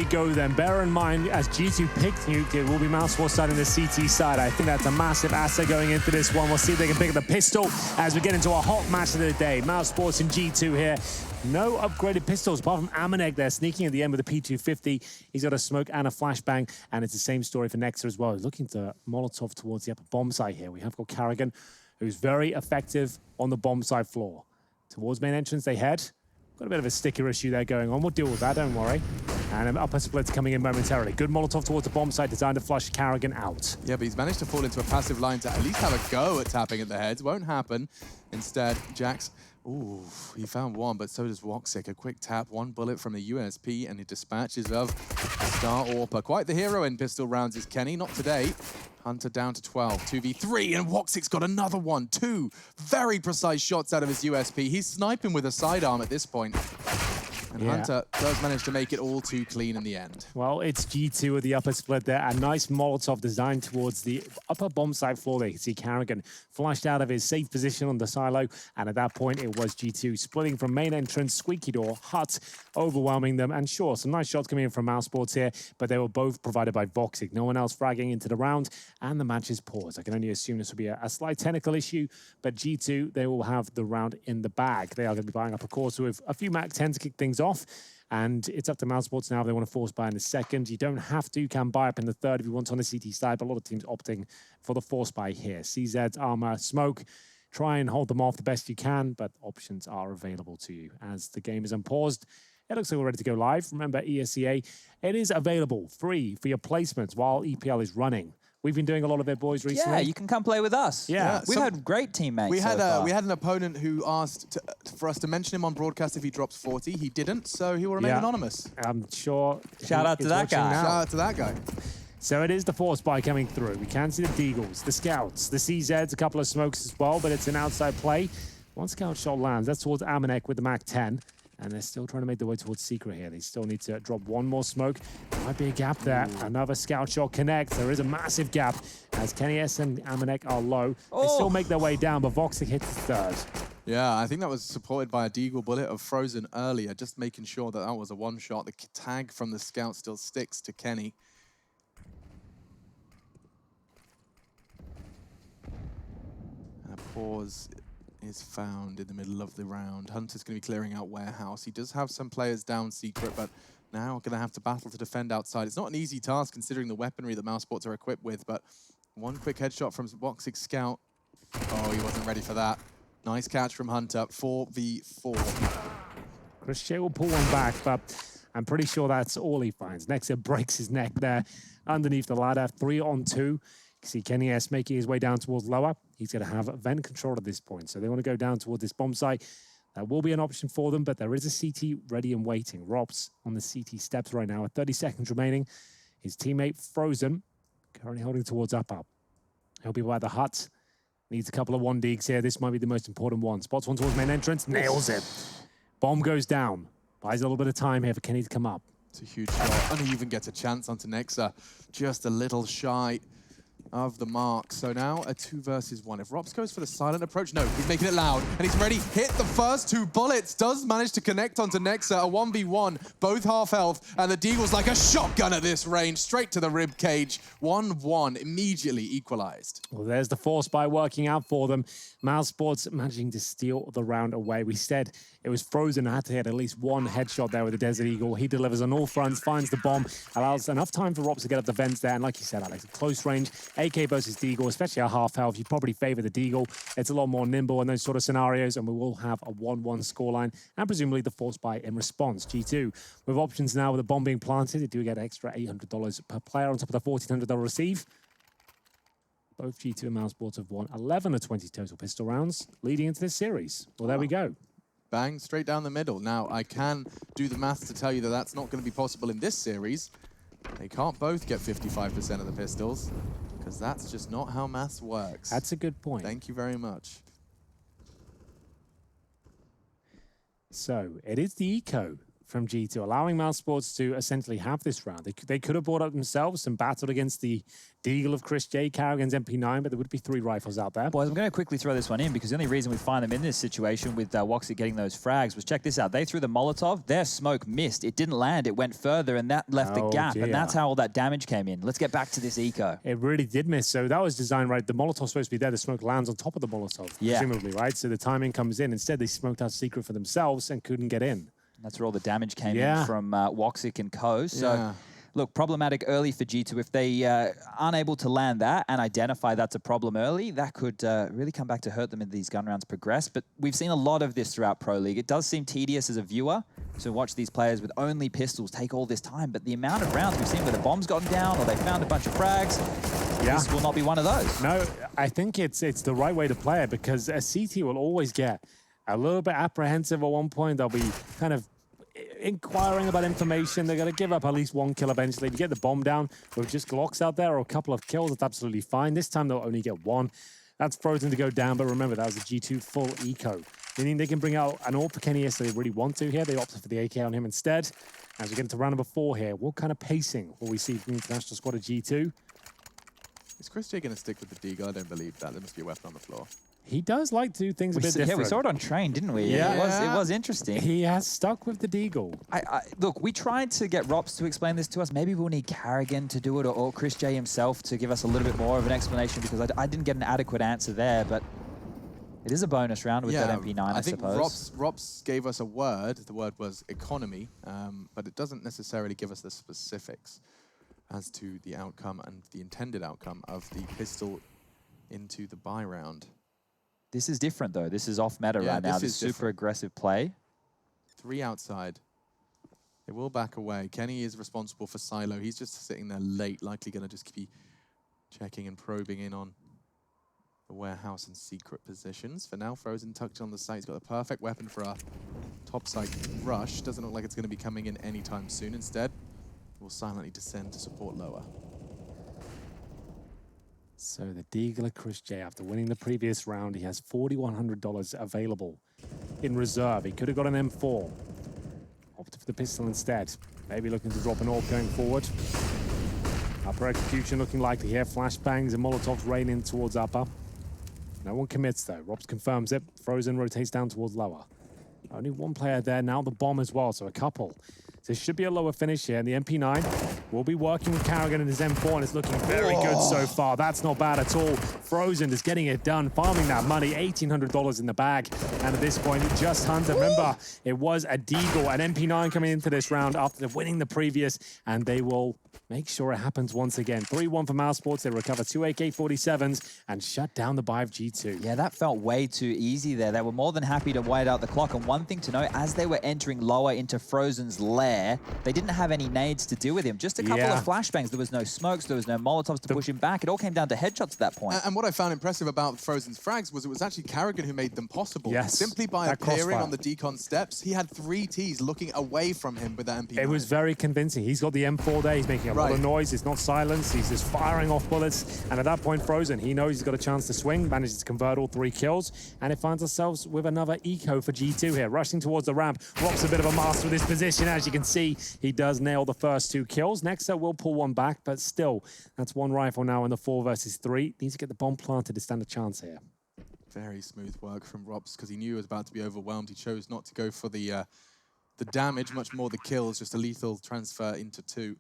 we go then. Bear in mind, as G2 picked Nuke, it will be mousesports starting the CT side. I think that's a massive asset going into this one. We'll see if they can pick up the pistol as we get into a hot match of the day. Mousesports and G2 here. No upgraded pistols, apart from Amanek there, sneaking at the end with a P250. He's got a smoke and a flashbang, and it's the same story for Nexa as well. He's looking to Molotov towards the upper bomb site here. We have got Carrigan, who's very effective on the bomb site floor. Towards main entrance they head. Got a bit of a sticker issue there going on. We'll deal with that, don't worry. And an upper split's coming in momentarily. Good Molotov towards the bomb site, designed to flush Carrigan out. Yeah, but he's managed to fall into a passive line to at least have a go at tapping at the heads. Won't happen. Instead, Jax, ooh, he found one, but so does Woxic. A quick tap, one bullet from the USP, and he dispatches of Star Orpa. Quite the hero in pistol rounds is Kenny, not today. Hunter down to 12, 2v3, and Woxic's got another one. Two very precise shots out of his USP. He's sniping with a sidearm at this point. And yeah, Hunter does manage to make it all too clean in the end. Well, it's G2 with the upper split there. A nice Molotov designed towards the upper bomb site floor there. You can see Carrigan flushed out of his safe position on the silo. And at that point, it was G2 splitting from main entrance, squeaky door, hut, overwhelming them. And sure, some nice shots coming in from mousesports here, but they were both provided by Woxic. No one else fragging into the round, and the match is paused. I can only assume this will be a slight technical issue, but G2, they will have the round in the bag. They are going to be buying up a course with a few MAC-10 to kick things off. And it's up to mousesports now if they want to force buy in the second. You don't have to. You can buy up in the third if you want on the CT side, but a lot of teams opting for the force buy here. CZ's armor, smoke, try and hold them off the best you can, but options are available to you. As the game is unpaused, it looks like we're ready to go live. Remember, ESCA, it is available free for your placements while EPL is running. We've been doing a lot of it, boys, recently. Yeah, you can come play with us. Yeah. We've had great teammates we had so far. we had an opponent who asked for us to mention him on broadcast if he drops 40. He didn't, so he will remain anonymous. I'm sure. Shout out to that guy. Shout out to that guy. So it is the force buy coming through. We can see the Deagles, the Scouts, the CZs, a couple of smokes as well, but it's an outside play. One scout shot lands. That's towards Amanek with the MAC-10. And they're still trying to make their way towards Secret here. They still need to drop one more smoke. There might be a gap there. Ooh. Another scout shot connects. There is a massive gap as Kenny S and Amanek are low. They still make their way down, but Woxic hits the third. Yeah, I think that was supported by a Deagle bullet of Frozen earlier, just making sure that that was a one shot. The tag from the scout still sticks to Kenny. And a pause is found in the middle of the round. Hunter's going to be clearing out warehouse. He does have some players down secret, but now going to have to battle to defend outside. It's not an easy task considering the weaponry that mousesports are equipped with, but one quick headshot from Woxic's scout. Oh, he wasn't ready for that. Nice catch from Hunter. 4v4. Christian will pull one back, but I'm pretty sure that's all he finds. Nexa breaks his neck there underneath the ladder. 3-on-2. You can see Kenny S making his way down towards lower. He's going to have vent control at this point. So they want to go down toward this bomb site. That will be an option for them, but there is a CT ready and waiting. Rob's on the CT steps right now with 30 seconds remaining. His teammate, Frozen, currently holding towards up. He'll be by the hut. Needs a couple of 1-digs here. This might be the most important one. Spots one towards main entrance. Nails it. Bomb goes down. Buys a little bit of time here for Kenny to come up. It's a huge shot. And he even gets a chance onto Nexa. Just a little shy of the mark. So now a 2 versus 1. If Rops goes for the silent approach, no, he's making it loud. And he's ready. Hit the first 2 bullets. Does manage to connect onto Nexa. A 1v1, both half health. And the Deagle's like a shotgun at this range. Straight to the rib cage. 1-1, immediately equalized. Well, there's the force buy working out for them. mousesports managing to steal the round away. We said it was Frozen who had to hit at least one headshot there with the Desert Eagle. He delivers on all fronts, finds the bomb, allows enough time for Rops to get up the vents there. And like you said, Alex, a close range, AK versus Deagle, especially at half health, you probably favor the Deagle. It's a lot more nimble in those sort of scenarios, and we will have a 1-1 scoreline, and presumably the force buy in response. G2, with options now with the bomb being planted, they do get extra $800 per player on top of the $1,400 receive. Both G2 and mousesports have won 11 of 20 total pistol rounds, leading into this series. Well, there we go. Bang, straight down the middle. Now, I can do the maths to tell you that that's not going to be possible in this series. They can't both get 55% of the pistols, because that's just not how maths works. That's a good point. Thank you very much. So, it is the Eco from G2, allowing mousesports to essentially have this round. They could have brought up themselves and battled against the Deagle of Chris J, Carrigan's MP9, but there would be 3 rifles out there. Boys, I'm going to quickly throw this one in because the only reason we find them in this situation with Woxic getting those frags was, check this out, they threw the Molotov, their smoke missed, it didn't land, it went further, and that left the gap, and that's how all that damage came in. Let's get back to this eco. It really did miss, so that was designed right. The Molotov's supposed to be there, the smoke lands on top of the Molotov, presumably, right? So the timing comes in. Instead, they smoked out secret for themselves and couldn't get in. That's where all the damage came in from Woxic and co. So, look, problematic early for G2. If they aren't able to land that and identify that's a problem early, that could really come back to hurt them as these gun rounds progress. But we've seen a lot of this throughout Pro League. It does seem tedious as a viewer to watch these players with only pistols take all this time. But the amount of rounds we've seen where the bomb's gotten down or they found a bunch of frags, this will not be one of those. No, I think it's the right way to play it, because a CT will always get a little bit apprehensive at one point. They'll be kind of inquiring about information. They're going to give up at least 1 kill eventually. If you get the bomb down with just Glocks out there or a couple of kills, that's absolutely fine. This time they'll only get 1. That's Frozen to go down, but remember, that was a G2 full eco, meaning they can bring out an AWP for Kenny if they really want to here. They opted for the AK on him instead. As we get into round number 4 here, what kind of pacing will we see from the international squad of G2? Is Chris J going to stick with the Deagle? I don't believe that. There must be a weapon on the floor. He does like to do things a bit different. Yeah, we saw it on train, didn't we? Yeah. It was interesting. He has stuck with the Deagle. Look, we tried to get Rops to explain this to us. Maybe we'll need Carrigan to do it, or Chris J himself to give us a little bit more of an explanation, because I didn't get an adequate answer there, but it is a bonus round with that MP9, I suppose. think Rops gave us a word. The word was economy, but it doesn't necessarily give us the specifics as to the outcome and the intended outcome of the pistol into the buy round. This is different, though. This is off meta right now. This super aggressive play. 3 outside. They will back away. Kenny is responsible for silo. He's just sitting there late, likely going to just be checking and probing in on the warehouse and secret positions. For now, Frozen tucked on the site. He's got the perfect weapon for a topside rush. Doesn't look like it's going to be coming in anytime soon. Instead, will silently descend to support lower. So the Deagler Chris J, after winning the previous round, he has $4,100 available in reserve. He could have got an M4. Opted for the pistol instead. Maybe looking to drop an AWP going forward. Upper execution looking likely here. Flashbangs and Molotovs rain in towards upper. No one commits though. Robs confirms it. Frozen rotates down towards lower. Only 1 player there. Now the bomb as well, so a couple. This should be a lower finish here, and the MP9 will be working with Carrigan and his M4, and it's looking very good so far. That's not bad at all. Frozen is getting it done, farming that money, $1,800 in the bag. And at this point, just Hunter. Remember, it was a Deagle, an MP9 coming into this round after winning the previous, and they will make sure it happens once again. 3-1 for mousesports. They recover 2 AK-47s and shut down the buy of G2. Yeah, that felt way too easy there. They were more than happy to wait out the clock. And one thing to know, as they were entering lower into Frozen's lair, they didn't have any nades to deal with him. Just a couple of flashbangs. There was no smokes. There was no Molotovs to push him back. It all came down to headshots at that point. And what I found impressive about Frozen's frags was it was actually Carrigan who made them possible. Yes. Simply by appearing on the decon steps, he had 3 Ts looking away from him with that MP9. It was very convincing. He's got the M4 there. He's making a lot of noise. It's not silence. He's just firing off bullets. And at that point, Frozen, he knows he's got a chance to swing, manages to convert all 3 kills. And it finds ourselves with another eco for G2 here, rushing towards the ramp. Rob's a bit of a master with his position. As you can see, he does nail the first 2 kills. Next up, we'll pull 1 back, but still, that's 1 rifle now in the 4 versus 3. Needs to get the bomb planted to stand a chance here. Very smooth work from Robs, because he knew he was about to be overwhelmed. He chose not to go for the damage, much more the kills, just a lethal transfer into 2.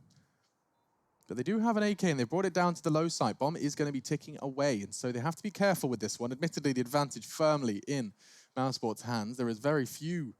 But they do have an AK, and they brought it down to the low site. Bomb is going to be ticking away, and so they have to be careful with this one. Admittedly, the advantage firmly in mousesports' hands. There is very few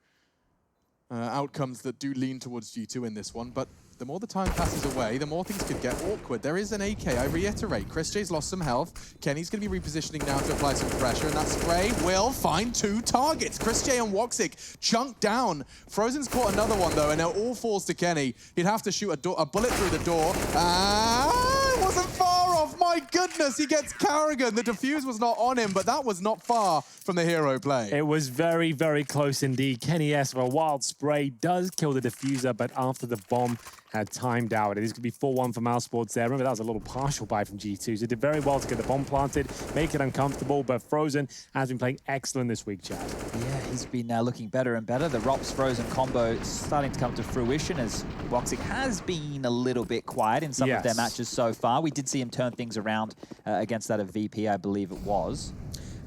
outcomes that do lean towards G2 in this one, but the more the time passes away, the more things could get awkward. There is an AK, I reiterate. Chris J's lost some health. Kenny's going to be repositioning now to apply some pressure, and that spray will find 2 targets. Chris J and Woxic chunked down. Frozen's caught another one, though, and now all falls to Kenny. He'd have to shoot a bullet through the door. It wasn't far off. My goodness, he gets Carrigan. The defuse was not on him, but that was not far from the hero play. It was very, very close indeed. Kenny S with a wild spray does kill the diffuser, but after the bomb had timed out, it is going to be 4-1 for mousesports there. Remember, that was a little partial buy from G2, so it did very well to get the bomb planted, make it uncomfortable, but Frozen has been playing excellent this week, Chad. Yeah, has been looking better and better. The Rops Frozen combo starting to come to fruition as Woxic has been a little bit quiet in some of their matches so far. We did see him turn things around against that of VP, I believe it was.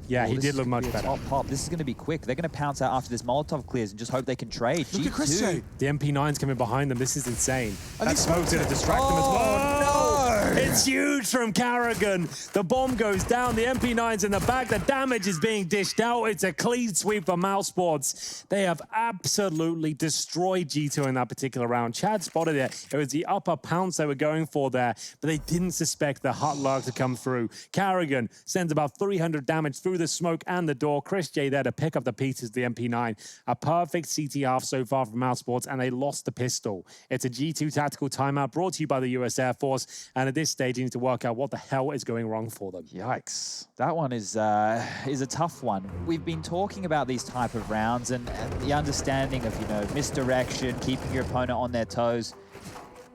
Yeah, he did look much better. Top pop. This is going to be quick. They're going to pounce out after this Molotov clears and just hope they can trade. Look at Christian. The MP9's coming behind them. This is insane. That smoke's going to distract them as well. No! It's huge from Carrigan. The bomb goes down. The MP9's in the back. The damage is being dished out. It's a clean sweep for mousesports. They have absolutely destroyed G2 in that particular round. Chad spotted it. It was the upper pounce they were going for there, but they didn't suspect the hot lurk to come through. Carrigan sends about 300 damage through the smoke and the door. Chris J there to pick up the pieces of the MP9. A perfect CT half so far from mousesports, and they lost the pistol. It's a G2 tactical timeout brought to you by the US Air Force, and at this stage, you need to work out what the hell is going wrong for them. Yikes. That one is a tough one. We've been talking about these type of rounds and the understanding of, you know, misdirection, keeping your opponent on their toes.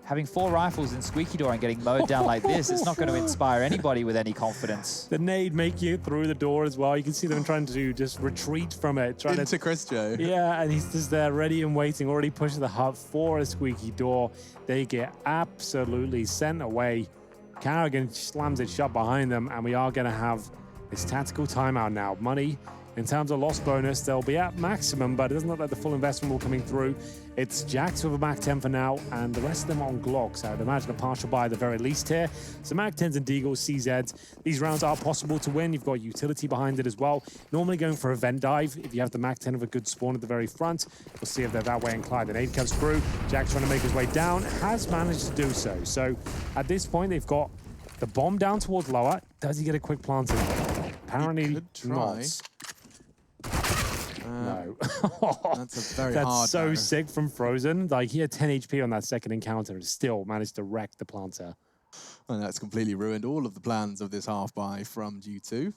Having 4 rifles in Squeaky Door and getting mowed down like this, it's not going to inspire anybody with any confidence. The nade making it through the door as well. You can see them trying to just retreat from it. Into Chris Joe. Yeah, and he's just there ready and waiting, already pushing the hub for a Squeaky Door. They get absolutely sent away. Carrigan slams it shut behind them, and we are going to have this tactical timeout now. Money, in terms of loss bonus, they'll be at maximum, but it doesn't look like the full investment will coming through. It's Jax with a Mac 10 for now, and the rest of them on Glocks. I would imagine a partial buy at the very least here. So Mac 10s and Deagles, CZs. These rounds are possible to win. You've got utility behind it as well. Normally going for a vent dive. If you have the Mac 10 of a good spawn at the very front, we'll see if they're that way inclined. The nade comes through. Jax trying to make his way down, has managed to do so. So at this point, they've got the bomb down towards lower. Does he get a quick planting? Apparently not. No. That's a very hard. That's so sick from Frozen. Like, he had 10 HP on that second encounter and still managed to wreck the planter. And that's completely ruined all of the plans of this half buy from G2.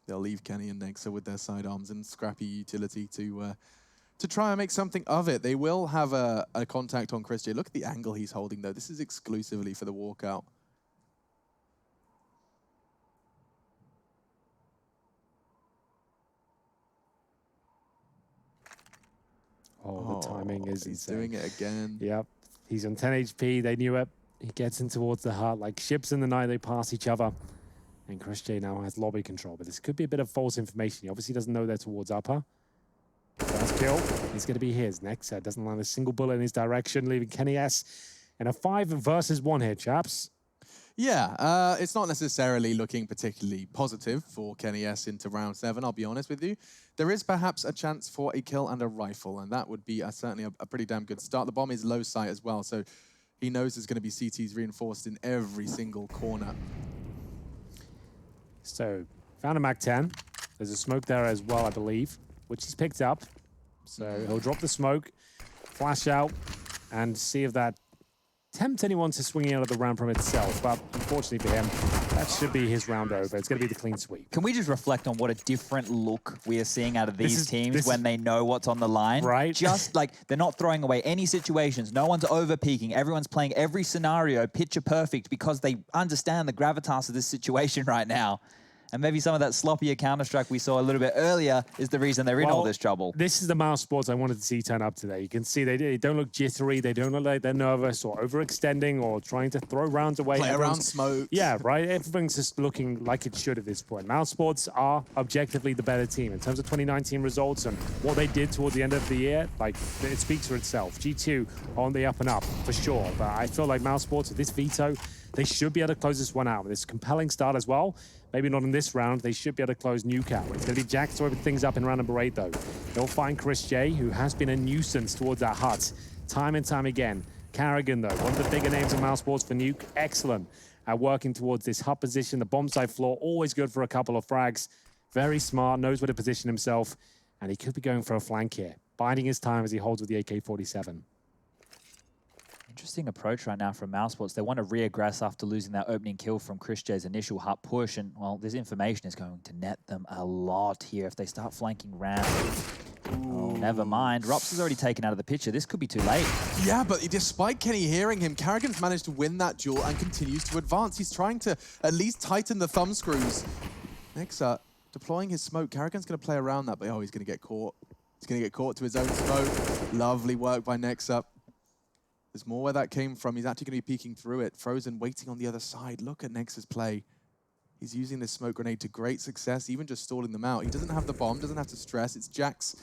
They'll leave Kenny and Nexa with their sidearms and scrappy utility to try and make something of it. They will have a contact on Chris J. Look at the angle he's holding, though. This is exclusively for the walkout. Oh, the timing is he's insane. Doing it again. Yep. He's on 10 HP. They knew it. He gets in towards the heart. Like ships in the night, they pass each other. And Chris J now has lobby control. But this could be a bit of false information. He obviously doesn't know they're towards upper. First kill is going to be his. Nexa doesn't land a single bullet in his direction, leaving Kenny S in a 5 versus 1 here, chaps. Yeah, it's not necessarily looking particularly positive for Kenny S into round 7, I'll be honest with you. There is perhaps a chance for a kill and a rifle, and that would be certainly a pretty damn good start. The bomb is low sight as well, so he knows there's going to be CTs reinforced in every single corner. So, found a Mac 10. There's a smoke there as well, I believe, which he's picked up. So he'll drop the smoke, flash out, and see if that tempts anyone to swing out of the round from itself. But unfortunately for him, that should be his round over. It's going to be the clean sweep. Can we just reflect on what a different look we are seeing out of these teams when they know what's on the line? Right. Just like they're not throwing away any situations. No one's over-peaking. Everyone's playing every scenario picture perfect because they understand the gravitas of this situation right now. And maybe some of that sloppier Counter-Strike we saw a little bit earlier is the reason they're in all this trouble. This is the mousesports I wanted to see turn up today. You can see they don't look jittery. They don't look like they're nervous or overextending or trying to throw rounds away. Play around smoke. Yeah, right? Everything's just looking like it should at this point. Mousesports are objectively the better team. In terms of 2019 results and what they did towards the end of the year, like, it speaks for itself. G2 on the up and up, for sure. But I feel like mousesports with this veto, they should be able to close this one out. With this compelling start as well. Maybe not in this round. They should be able to close Nuke out. It's going to be Jax to open things up in round number 8, though. They'll find Chris J, who has been a nuisance towards that hut time and time again. Carrigan, though, one of the bigger names in mousesports for Nuke. Excellent at working towards this hut position. The bomb side floor, always good for a couple of frags. Very smart, knows where to position himself. And he could be going for a flank here. Biding his time as he holds with the AK-47. Interesting approach right now from mousesports. They want to re-aggress after losing that opening kill from Chris J's initial hut push. And, well, this information is going to net them a lot here if they start flanking round. Oh, never mind. Rops is already taken out of the picture. This could be too late. Yeah, but despite Kenny hearing him, Carrigan's managed to win that duel and continues to advance. He's trying to at least tighten the thumb screws. Nexa deploying his smoke. Carrigan's going to play around that, but oh, he's going to get caught. He's going to get caught to his own smoke. Lovely work by Nexa. There's more where that came from. He's actually going to be peeking through it. Frozen waiting on the other side. Look at Nexa's play. He's using this smoke grenade to great success, even just stalling them out. He doesn't have the bomb, doesn't have to stress. It's Jax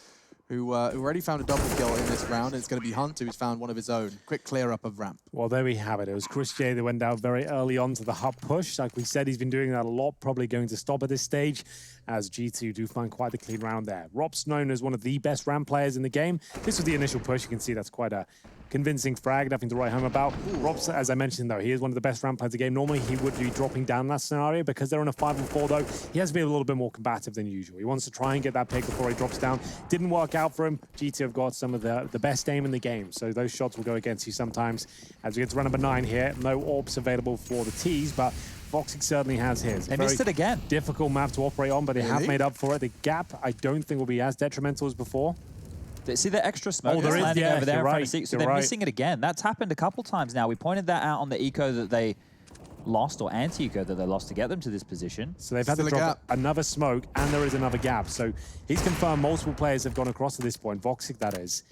who already found a double kill in this round. It's going to be Hunter who's found one of his own. Quick clear up of ramp. Well, there we have it. It was Chris J that went down very early on to the hub push. Like we said, he's been doing that a lot, probably going to stop at this stage, as G2 do find quite the clean round there. Rob's known as one of the best ramp players in the game. This was the initial push. You can see that's quite a convincing frag, nothing to write home about. Rob's, as I mentioned, though, he is one of the best ramp players in the game. Normally, he would be dropping down that scenario. Because they're on a 5-on-4, though, he has to be a little bit more combative than usual. He wants to try and get that pick before he drops down. Didn't work out for him. G2 have got some of the best aim in the game, so those shots will go against you sometimes. As we get to round number 9 here, no orbs available for the T's, but Voxic certainly has his. They missed it again. Difficult map to operate on, but they have made up for it. The gap, I don't think, will be as detrimental as before. See the extra smoke that's landing over there in front of Seek, so they're missing it again. That's happened a couple times now. We pointed that out on the eco that they lost, or anti-eco that they lost to get them to this position. So they've had to drop another smoke, and there is another gap. So he's confirmed multiple players have gone across to this point, Voxic that is.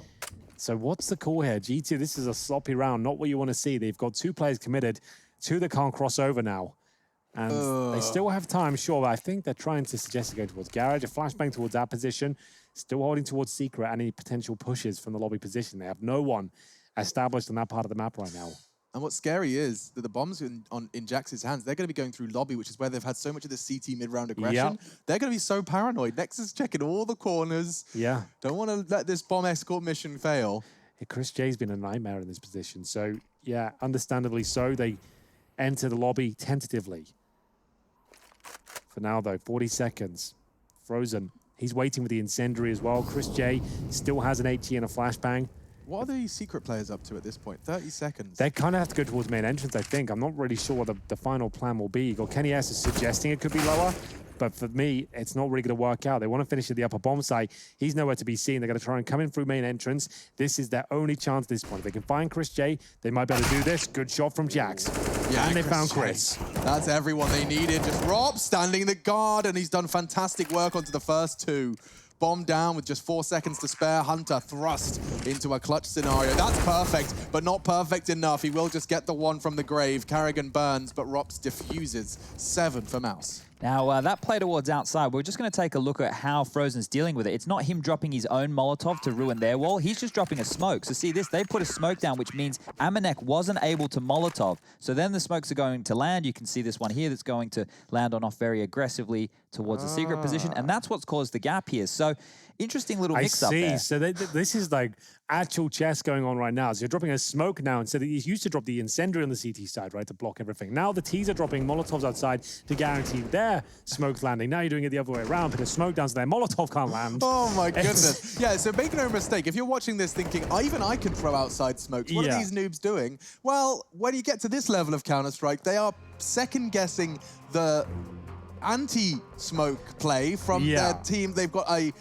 So what's the call here? G2, this is a sloppy round, not what you want to see. They've got 2 players committed, 2 that can't cross over now. And they still have time, sure, but I think they're trying to suggest to go towards Garage, a flashbang towards that position, still holding towards Secret, and any potential pushes from the lobby position. They have no one established on that part of the map right now. And what's scary is that the bombs in Jax's hands, they're going to be going through lobby, which is where they've had so much of the CT mid-round aggression. Yep. They're going to be so paranoid. Nexus checking all the corners. Yeah. Don't want to let this bomb escort mission fail. Yeah, Chris J's been a nightmare in this position. So, yeah, understandably so. They enter the lobby tentatively. For now, though, 40 seconds. Frozen. He's waiting with the incendiary as well. Chris J still has an HE and a flashbang. What are the Secret players up to at this point? 30 seconds. They kind of have to go towards main entrance, I think. I'm not really sure what the final plan will be. Kenny S is suggesting it could be lower, but for me, it's not really going to work out. They want to finish at the upper bomb site. He's nowhere to be seen. They're going to try and come in through main entrance. This is their only chance at this point. If they can find Chris J, they might be able to do this. Good shot from Jax. Yeah, and they found Chris. That's everyone they needed. Just Rob standing the guard, and he's done fantastic work onto the first 2. Bomb down with just 4 seconds to spare. Hunter thrust into a clutch scenario. That's perfect, but not perfect enough. He will just get the one from the grave. Carrigan burns, but Rops diffuses. 7 for Mouse. Now, that play towards outside, we're just going to take a look at how Frozen's dealing with it. It's not him dropping his own Molotov to ruin their wall. He's just dropping a smoke. So see this, they put a smoke down, which means Amanek wasn't able to Molotov. So then the smokes are going to land. You can see this one here that's going to land on off very aggressively towards the secret position. And that's what's caused the gap here. So interesting little mix-up there. So this is like actual chess going on right now. So you're dropping a smoke now instead of, you used to drop the incendiary on the CT side, right, to block everything. Now the T's are dropping Molotovs outside to guarantee their smoke's landing. Now you're doing it the other way around, put a smoke down so their Molotov can't land. Oh my goodness. Yeah, so make no mistake, if you're watching this thinking, even I can throw outside smokes, what are these noobs doing? Well, when you get to this level of Counter-Strike, they are second-guessing the anti-smoke play from their team. They've got a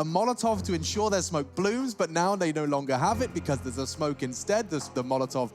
Molotov to ensure their smoke blooms, but now they no longer have it because there's a smoke instead. The Molotov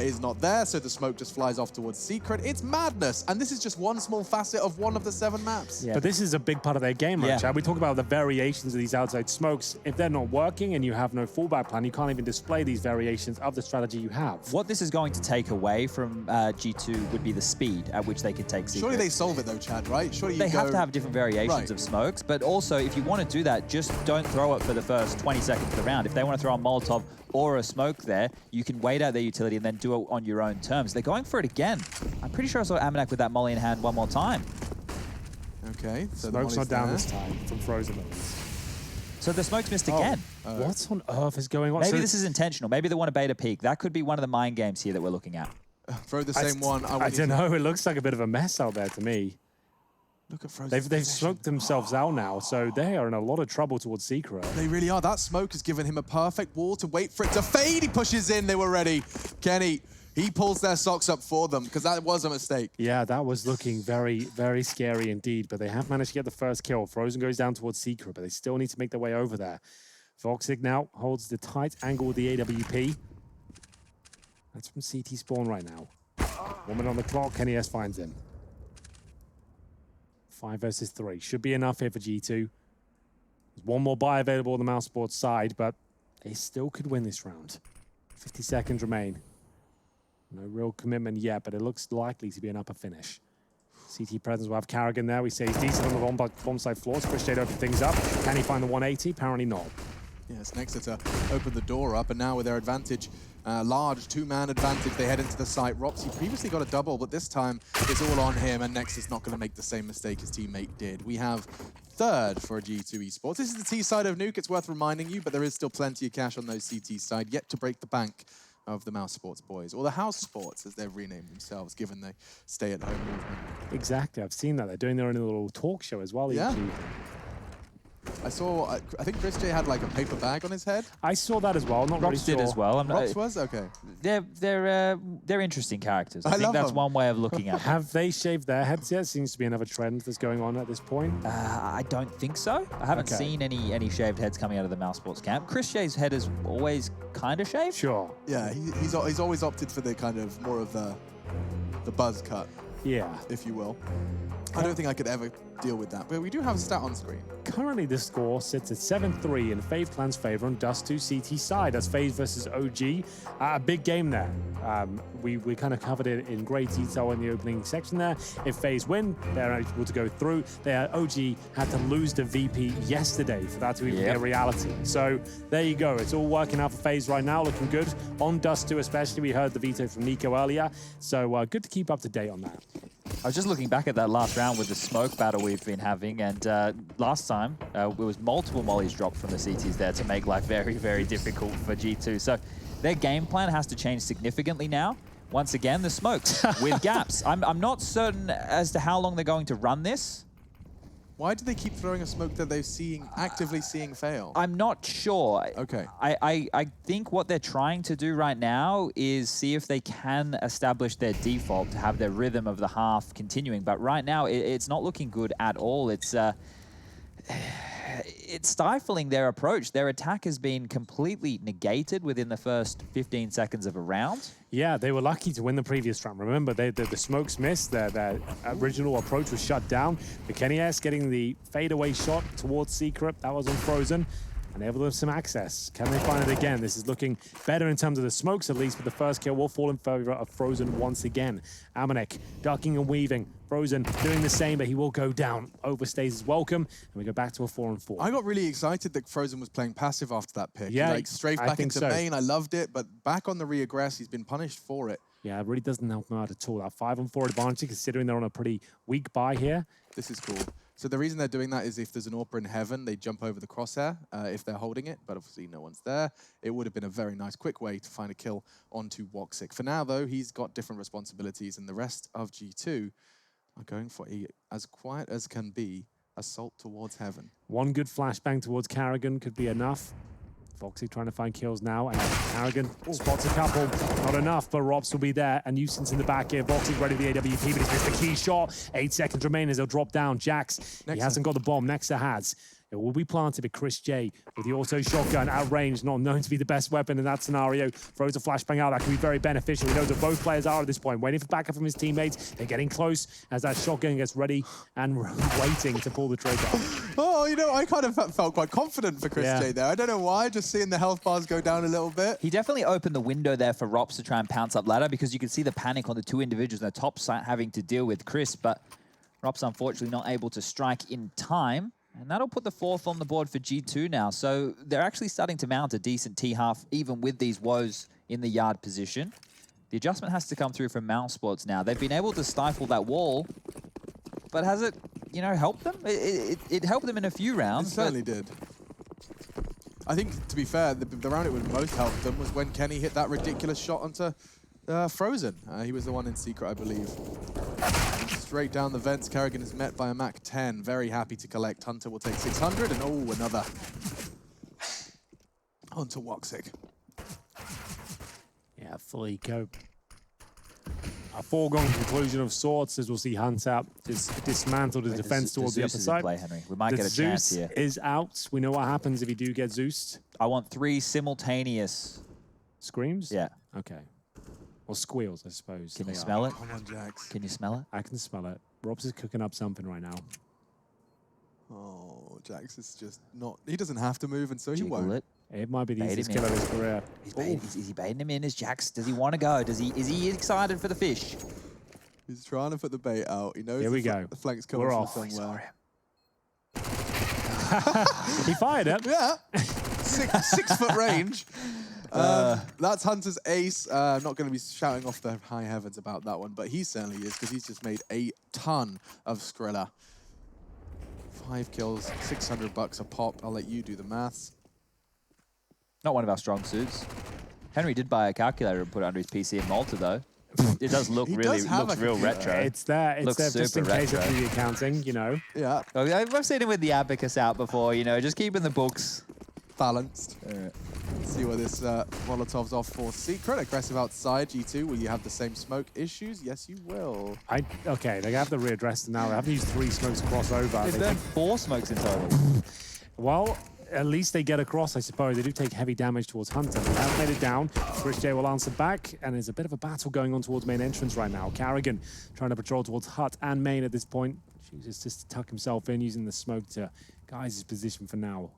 is not there, so the smoke just flies off towards Secret. It's madness, and this is just one small facet of one of the 7 maps. Yeah. But this is a big part of their game, right, Chad? We talk about the variations of these outside smokes. If they're not working and you have no fallback plan, you can't even display these variations of the strategy you have. What this is going to take away from G2 would be the speed at which they could take Secret. Surely they solve it though, Chad, right? Surely they have to have different variations of smokes, but also if you want to do that, just don't throw it for the first 20 seconds of the round. If they want to throw a Molotov or a smoke there, you can wait out their utility and then do it on your own terms. They're going for it again. I'm pretty sure I saw Amanek with that molly in hand one more time. Okay, so smoke's not down this time from Frozen. So the smoke's missed again. What on earth is going on? Maybe this is intentional. Maybe they want to bait a peek. That could be one of the mind games here that we're looking at. Throw the same one. I don't know. It looks like a bit of a mess out there to me. Look at Frozen's They've smoked themselves out now, so they are in a lot of trouble towards Secret. They really are. That smoke has given him a perfect wall to wait for it to fade. He pushes in. They were ready. Kenny, he pulls their socks up for them because that was a mistake. Yeah, that was looking very, very scary indeed, but they have managed to get the first kill. Frozen goes down towards Secret, but they still need to make their way over there. Voxic now holds the tight angle with the AWP. That's from CT spawn right now. 1 minute on the clock. Kenny S finds him. 5 versus 3. Should be enough here for G2. There's one more buy available on the mousesports side, but they still could win this round. 50 seconds remain. No real commitment yet, but it looks likely to be an upper finish. CT presence will have Carrigan there. We say he's decent on the bomb side floors. Chris J to open things up. Can he find the 180? Apparently not. Yes, Nexa to open the door up, and now with their advantage, large two-man advantage, they head into the site. Ropsy previously got a double, but this time it's all on him, and Nexa's not going to make the same mistake his teammate did. We have third for G2 Esports. This is the T side of Nuke, it's worth reminding you, but there is still plenty of cash on those CT side, yet to break the bank of the mousesports boys, or the house sports as they've renamed themselves, given the stay-at-home movement. Exactly, I've seen that. They're doing their own little talk show as well. Yeah. I saw, I think Chris J had like a paper bag on his head. I saw that as well. Not really Rops did as well. Rops was? Okay. They're interesting characters. I think that's one way of looking at it. Have they shaved their heads yet? Seems to be another trend that's going on at this point. I don't think so. I haven't seen any shaved heads coming out of the mousesports camp. Chris J's head is always kind of shaved. Sure. Yeah, he's always opted for the kind of more of the buzz cut. Yeah. If you will. I don't think I could ever deal with that, but we do have a stat on screen. Currently, the score sits at 7-3 in FaZe Clan's favor on Dust 2 CT side. That's FaZe versus OG. A big game there. We kind of covered it in great detail in the opening section there. If FaZe win, they're able to go through. OG had to lose to VP yesterday for that to even be a reality. So there you go. It's all working out for FaZe right now, looking good. On Dust 2 especially, we heard the veto from Nico earlier. So good to keep up to date on that. I was just looking back at that last round with the smoke battle we've been having, and last time it was multiple mollies dropped from the CTs there to make life very, very difficult for G2. So their game plan has to change significantly now. Once again, the smokes with gaps. I'm not certain as to how long they're going to run this. Why do they keep throwing a smoke that they're actively seeing fail? I'm not sure. Okay. I think what they're trying to do right now is see if they can establish their default to have their rhythm of the half continuing. But right now, it's not looking good at all. It's stifling their approach. Their attack has been completely negated within the first 15 seconds of a round. Yeah, they were lucky to win the previous round. Remember, the smokes missed. Their original approach was shut down. The Kenny S getting the fadeaway shot towards Secret. That was on Frozen. And able to have some access. Can they find it again? This is looking better in terms of the smokes, at least, but the first kill will fall in favor of Frozen once again. Amanek ducking and weaving. Frozen doing the same, but he will go down. Overstays his welcome, and we go back to a 4-on-4. I got really excited that Frozen was playing passive after that pick. Yeah, he, like, strafed back into main. I loved it, but back on the reaggress, he's been punished for it. Yeah, it really doesn't help him out at all. That 5-on-4 advantage, considering they're on a pretty weak buy here. This is cool. So the reason they're doing that is if there's an AWPer in heaven, they jump over the crosshair if they're holding it, but obviously no one's there. It would have been a very nice, quick way to find a kill onto Woxic. For now, though, he's got different responsibilities, and the rest of G2 are going for a, as quiet as can be, assault towards heaven. One good flashbang towards Carrigan could be enough. Foxy trying to find kills now, and Carrigan spots a couple. Not enough, but Rops will be there. A nuisance in the back here. Foxy ready for the AWP, but he's missed the key shot. 8 seconds remain as they'll drop down. Jax, he hasn't got the bomb. Nexa has. It will be planted by Chris J with the auto shotgun at range, not known to be the best weapon in that scenario. Throws a flashbang out. That can be very beneficial. He knows that both players are at this point, waiting for backup from his teammates. They're getting close as that shotgun gets ready and waiting to pull the trigger. Oh, you know, I kind of felt quite confident for Chris J there. I don't know why, just seeing the health bars go down a little bit. He definitely opened the window there for Rops to try and pounce up ladder, because you could see the panic on the two individuals on the top side having to deal with Chris, but Rops unfortunately not able to strike in time. And that'll put the 4th on the board for G2 now. So they're actually starting to mount a decent T-half, even with these woes in the yard position. The adjustment has to come through from mousesports now. They've been able to stifle that wall, but has it, you know, helped them? It helped them in a few rounds. It certainly did. I think, to be fair, the round it would most help them was when Kenny hit that ridiculous shot onto Frozen. He was the one in secret, I believe. Straight down the vents, Carrigan is met by a Mac 10. Very happy to collect. Hunter will take 600, and oh, another. Onto Woxic. Yeah, fully go. A foregone conclusion of sorts, as we'll see Hunter dismantle the defense towards the upper side. Play, Henry. We might get a chance here. Zeus is out. We know what happens if you do get Zeused. I want 3 simultaneous screams. Yeah. Okay. Or squeals, I suppose. Can you smell it? Come on, Jax. Can you smell it? I can smell it. Robs is cooking up something right now. Oh, Jax is just not... He doesn't have to move, and so he Jiggle won't. It might be the Bait easiest him kill in. of his career. Is he baiting him in? Is Jax? Does he want to go? Is he excited for the fish? He's trying to put the bait out. He knows Here we go. the flank's coming We're from off. somewhere. He fired it. Yeah. 6-foot range. That's Hunter's ace. I'm not going to be shouting off the high heavens about that one, but he certainly is, because he's just made a ton of Skrilla. 5 kills, $600 a pop. I'll let you do the maths. Not one of our strong suits. Henry did buy a calculator and put it under his PC in Malta, though. It does look looks real retro. It's there. It's Looks there just in super case of retro. the accounting, you know. Yeah, Oh, I've seen him with the abacus out before, you know, just keeping the books. balanced. Let's see what this Molotov's off for. Secret, aggressive outside. G2, will you have the same smoke issues? Yes, you will. Okay, they have to readdress it now. They have to use 3 smokes to cross over. They burned 4 smokes in total. Well, at least they get across, I suppose. They do take heavy damage towards Hunter. They have made it down. Chris J will answer back, and there's a bit of a battle going on towards main entrance right now. Carrigan trying to patrol towards Hut and main at this point. Chooses just to tuck himself in, using the smoke to guise his position for now.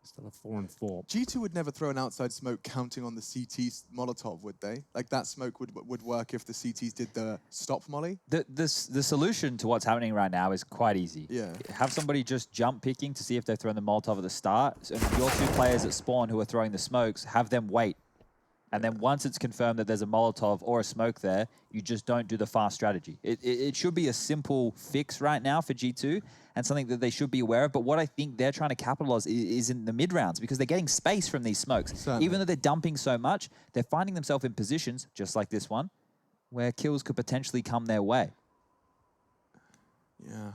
Still a 4-4. G2 would never throw an outside smoke counting on the CT Molotov, would they? Like, that smoke would work if the CTs did the stop molly? The solution to what's happening right now is quite easy. Yeah. Have somebody just jump picking to see if they've thrown the Molotov at the start. And your 2 players at spawn who are throwing the smokes, have them wait. And then once it's confirmed that there's a Molotov or a smoke there, you just don't do the fast strategy. It should be a simple fix right now for G2 and something that they should be aware of. But what I think they're trying to capitalize is in the mid rounds, because they're getting space from these smokes. Certainly. Even though they're dumping so much, they're finding themselves in positions, just like this one, where kills could potentially come their way. Yeah.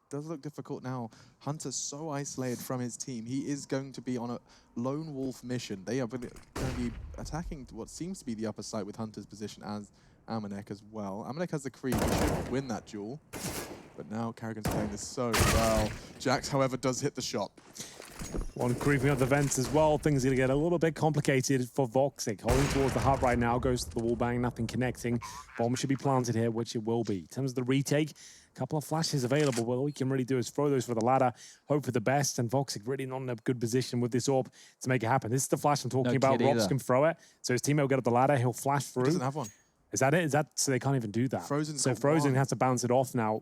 Does look difficult now. Hunter's so isolated from his team. He is going to be on a lone wolf mission. They are going to be attacking what seems to be the upper side with Hunter's position as Amanek as well. Amanek has the creep. He should win that duel. But now Carrigan's playing this so well. Jax, however, does hit the shot. One creeping up the vents as well. Things are going to get a little bit complicated for Voxic. Holding towards the hut right now, goes to the wall bang, nothing connecting. Bomb should be planted here, which it will be. In terms of the retake, a couple of flashes available. Well, all we can really do is throw those for the ladder, hope for the best, and Voxic really not in a good position with this orb to make it happen. This is the flash I'm talking about. Robs can throw it, so his teammate will get up the ladder, he'll flash through. He doesn't have one. Is that it? Is that so they can't even do that? Frozen's so got Frozen one. has to bounce it off now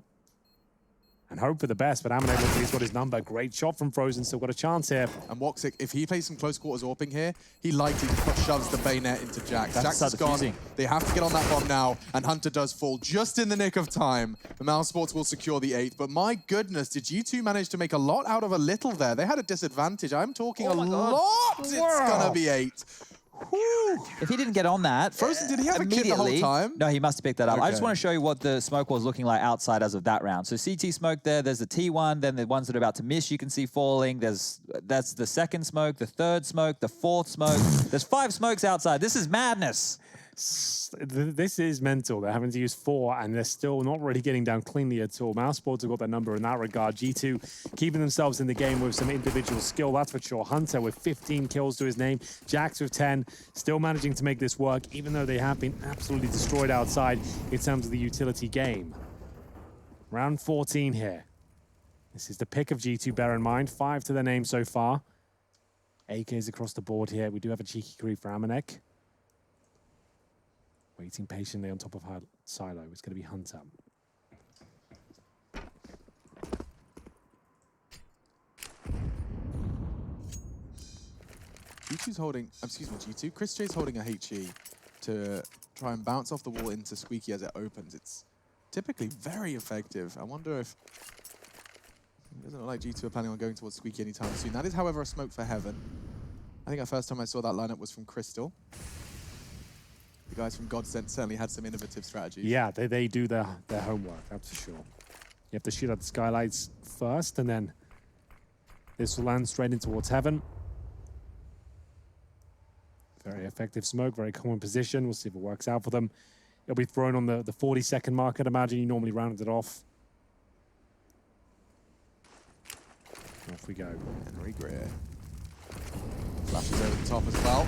and hope for the best, but Amanek looks like he's got his number. Great shot from Frozen, still got a chance here. And Woxic, if he plays some close quarters AWPing here, he likely shoves the bayonet into Jax. Jax is gone. defusing. They have to get on that bomb now, and Hunter does fall just in the nick of time. The mousesports will secure the 8th, but my goodness, did G2 manage to make a lot out of a little there? They had a disadvantage. I'm talking a lot. It's gonna be 8. Whew. If he didn't get on that, Frozen, did he have a kit the whole time? No, he must have picked that up. I just Okay. want to show you what the smoke was looking like outside as of that round. So CT smoke there, there's the T1, then the ones that are about to miss you can see falling. That's the second smoke, the third smoke, the 4th smoke. There's 5 smokes outside. This is madness. This is mental. They're having to use 4, and they're still not really getting down cleanly at all. mousesports have got their number in that regard. G2 keeping themselves in the game with some individual skill, that's for sure. Hunter with 15 kills to his name. Jax with 10, still managing to make this work, even though they have been absolutely destroyed outside in terms of the utility game. Round 14 here. This is the pick of G2, bear in mind. 5 to their name so far. AKs across the board here. We do have a cheeky creep for Amanek. Waiting patiently on top of her silo. It's going to be Hunter. G2's holding, excuse me, G2. Chris J's holding a HE to try and bounce off the wall into Squeaky as it opens. It's typically very effective. I wonder if it doesn't look like G2 are planning on going towards Squeaky anytime soon. That is, however, a smoke for Heaven. I think the first time I saw that lineup was from Crystal. The guys from Godsent certainly had some innovative strategies. Yeah, they do their homework, that's for sure. You have to shoot at the skylights first, and then this will land straight in towards Heaven. Very effective smoke, very common position. We'll see if it works out for them. It'll be thrown on the 40-second mark. I'd imagine you normally rounded it off. Off we go. Henry Greer. Flashes over the top as well.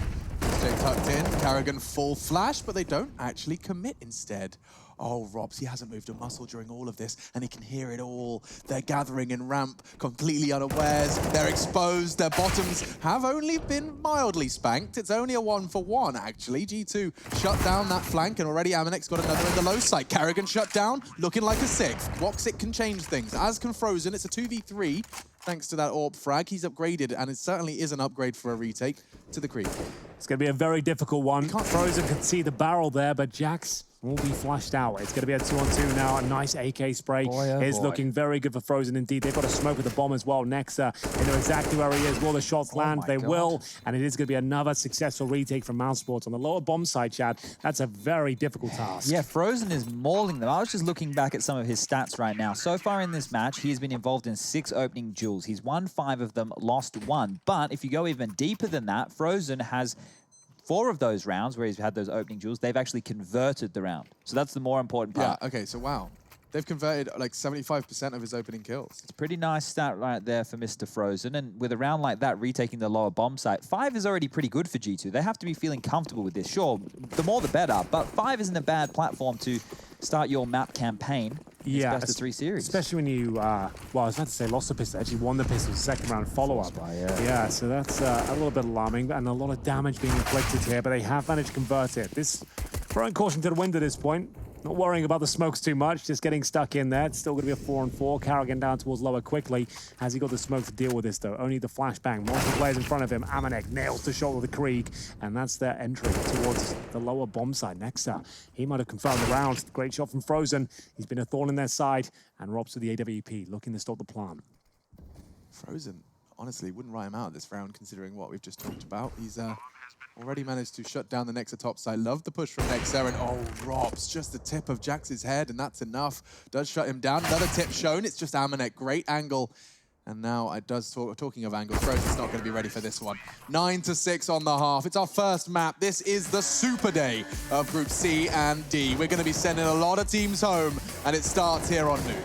Jay tucked in. Carrigan full flash, but they don't actually commit instead. Oh, Robs, he hasn't moved a muscle during all of this, and he can hear it all. They're gathering in ramp, completely unawares. They're exposed. Their bottoms have only been mildly spanked. It's only a 1-for-1, actually. G2 shut down that flank, and already Amanek's got another in the low side. Carrigan shut down, looking like a 6th. Woxic can change things, as can Frozen. It's a 2v3, thanks to that AWP frag. He's upgraded, and it certainly is an upgrade for a retake to the creep. It's going to be a very difficult one. Frozen can see the barrel there, but Jax will be flushed out. It's going to be a 2-on-2 now. A nice AK spray is looking very good for Frozen indeed. They've got a smoke with the bomb as well. Nexa, they know exactly where he is. Will the shots land? They will. And it is going to be another successful retake from mousesports on the lower bomb side, Chad. That's a very difficult task. Yeah, Frozen is mauling them. I was just looking back at some of his stats right now. So far in this match, he has been involved in 6 opening duels. He's won 5 of them, lost 1. But if you go even deeper than that, Frozen has 4 of those rounds where he's had those opening duels, they've actually converted the round. So that's the more important part. Yeah, okay, so wow. They've converted like 75% of his opening kills. It's a pretty nice stat right there for Mr. Frozen. And with a round like that, retaking the lower bomb site, 5 is already pretty good for G2. They have to be feeling comfortable with this. Sure, the more the better, but 5 isn't a bad platform to start your map campaign. Yeah, best of 3 series. Especially when you, well, I was about to say lost the pistol, actually won the pistol, second round follow-up. Yeah, so that's a little bit alarming, and a lot of damage being inflicted here, but they have managed to convert it. This, throwing caution to the wind at this point. Not worrying about the smokes too much, just getting stuck in there. It's still going to be a 4-on-4. Carrigan down towards lower quickly. Has he got the smoke to deal with this, though? Only the flashbang. Multiple players in front of him. Amanek nails the shoulder of the Krieg, and that's their entry towards the lower bomb side. Nexa, he might have confirmed the round. Great shot from Frozen. He's been a thorn in their side, and Robs with the AWP, looking to stop the plan. Frozen, honestly, wouldn't write him out this round, considering what we've just talked about. He's already managed to shut down the Nexa top side. Love the push from Nexa, and oh, Robs, just the tip of Jax's head, and that's enough. Does shut him down. Another tip shown. It's just Amanek. Great angle. And now talking of angles, Frozen's not going to be ready for this one. 9-6 on the half. It's our first map. This is the super day of Group C and D. We're going to be sending a lot of teams home, and it starts here on Nuke.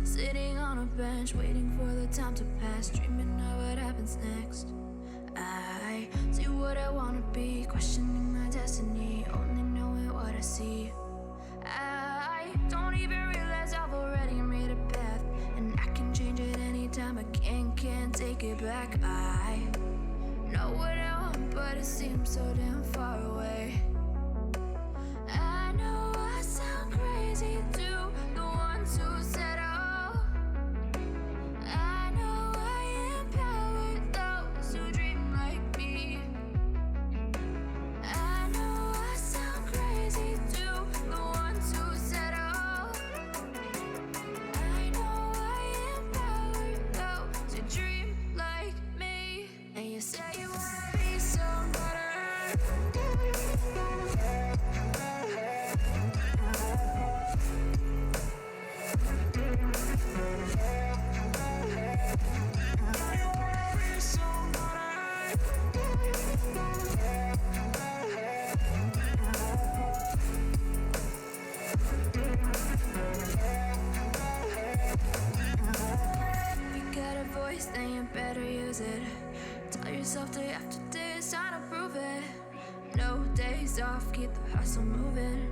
Sitting on a bench, waiting for the time to pass, dreaming of what happens next. I see what I wanna be, questioning my destiny, only knowing what I see. I don't even realize I've already made a path, and I can change it anytime. I can't take it back. I know what I want, but it seems so damn far away. I know I sound crazy to the ones who said then you better use it. Tell yourself day after day it's time to prove it. No days off, keep the hustle moving.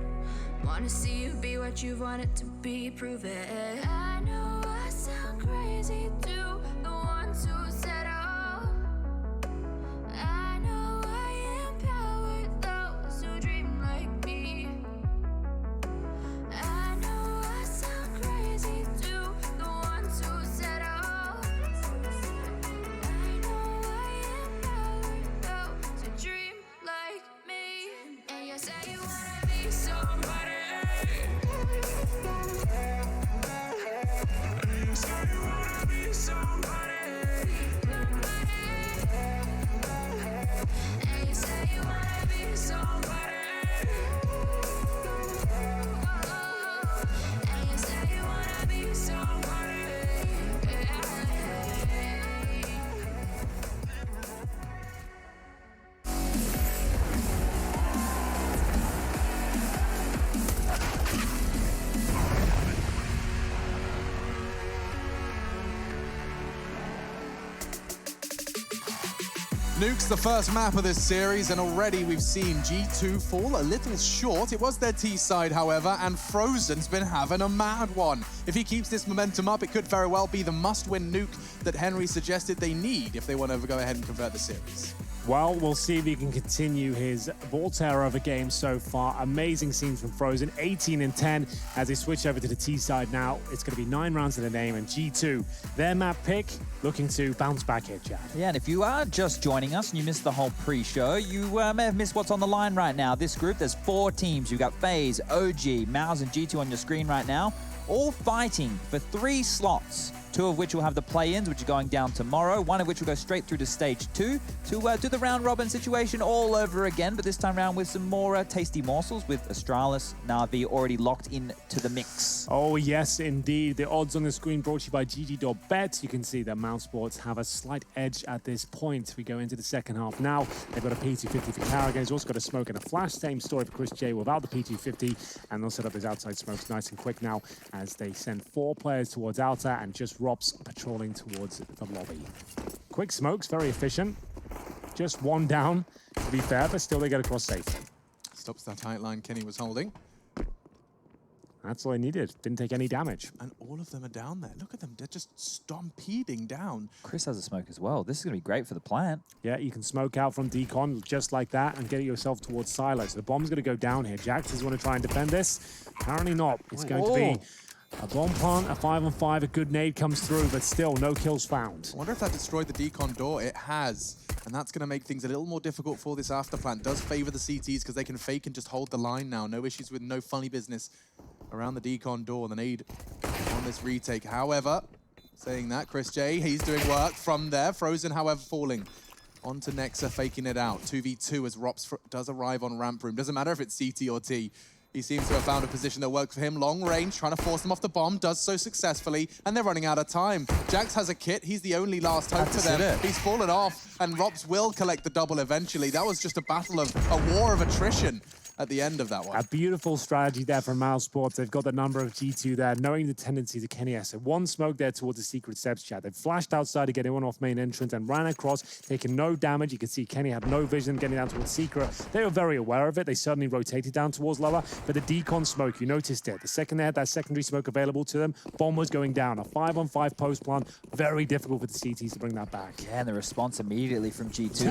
Wanna see you be what you wanted to be, prove it. I know I sound crazy to the ones who said oh. I know I empower those who dream like me. I know I sound crazy to the ones who said oh. Nuke's the first map of this series, and already we've seen G2 fall a little short. It was their T side, however, and Frozen's been having a mad one. If he keeps this momentum up, it could very well be the must-win Nuke that Henry suggested they need if they want to go ahead and convert the series. Well, we'll see if he can continue his Volterra of a game so far. Amazing scenes from Frozen, 18 and 10 as they switch over to the T side now. It's going to be 9 rounds to the name, and G2, their map pick, looking to bounce back here, Chad. Yeah, and if you are just joining us and you missed the whole pre-show, you may have missed what's on the line right now. This group, there's 4 teams. You've got FaZe, OG, Mouse, and G2 on your screen right now, all fighting for 3 slots. 2 of which will have the play-ins, which are going down tomorrow. 1 of which will go straight through to stage 2 to do the round-robin situation all over again, but this time around with some more tasty morsels with Astralis, Na'Vi already locked into the mix. Oh, yes, indeed. The odds on the screen brought to you by GG.bet. You can see that mousesports have a slight edge at this point. We go into the second half now. They've got a P250 for Carrigan. He's also got a smoke and a flash. Same story for Chris J without the P250. And they'll set up his outside smokes nice and quick now as they send 4 players towards outer and just Rob's patrolling towards the lobby. Quick smokes, very efficient. Just 1 down, to be fair, but still they get across safely. Stops that tight line Kenny was holding. That's all they needed. Didn't take any damage. And all of them are down there. Look at them. They're just stompeding down. Chris has a smoke as well. This is going to be great for the plant. Yeah, you can smoke out from decon just like that and get yourself towards silo. So the bomb's going to go down here. Jax does want to try and defend this. Apparently not. It's going to be a bomb plant, a 5-on-5, a good nade comes through, but still no kills found. I wonder if that destroyed the decon door. It has. And that's going to make things a little more difficult for this after plant. Does favor the CTs because they can fake and just hold the line now. No issues with no funny business around the decon door. The nade on this retake. However, saying that, Chris J, he's doing work from there. Frozen, however, falling onto Nexa, faking it out. 2v2 as Rops does arrive on ramp room. Doesn't matter if it's CT or T. He seems to have found a position that works for him. Long range, trying to force them off the bomb, does so successfully, and they're running out of time. Jax has a kit. He's the only last hope for them. He's fallen off, and Rops will collect the double eventually. That was just a battle of a war of attrition at the end of that one. A beautiful strategy there from mousesports. They've got the number of G2 there, knowing the tendencies of Kenny S. So 1 smoke there towards the secret steps, Chad. They've flashed outside to get anyone off main entrance and ran across, taking no damage. You can see Kenny had no vision getting down towards secret. They were very aware of it. They suddenly rotated down towards lower, but the decon smoke, you noticed it. The second they had that secondary smoke available to them, bomb was going down. A 5-on-5 post plant, very difficult for the CTs to bring that back. Yeah, and the response immediately from G2.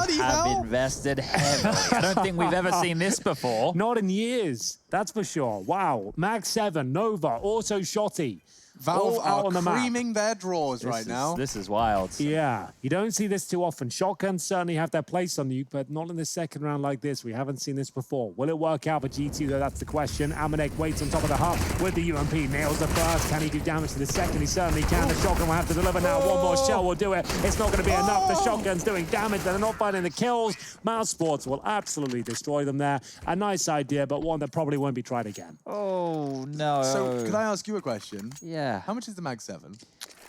They have invested heavily. I don't think we've ever seen this before. Not in years, that's for sure. Wow, Mag 7, Nova, also Shotty. Valve out on the creaming their draws right now. This is wild. Yeah, you don't see this too often. Shotguns certainly have their place on you, but not in the second round like this. We haven't seen this before. Will it work out for G2, though? That's the question. Amanek waits on top of the hub with the UMP. Nails the first. Can he do damage to the second? He certainly can. The shotgun will have to deliver now. 1 more shell will do it. It's not going to be enough. The shotgun's doing damage. They're not finding the kills. mousesports will absolutely destroy them there. A nice idea, but one that probably won't be tried again. Oh, no. So, can I ask you a question? Yeah. How much is the Mag 7?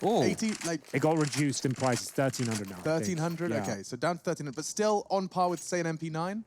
Oh. 80, like... It got reduced in price. It's 1,300 now. 1,300? Yeah. Okay, so down to 1,300, but still on par with, say, an MP9?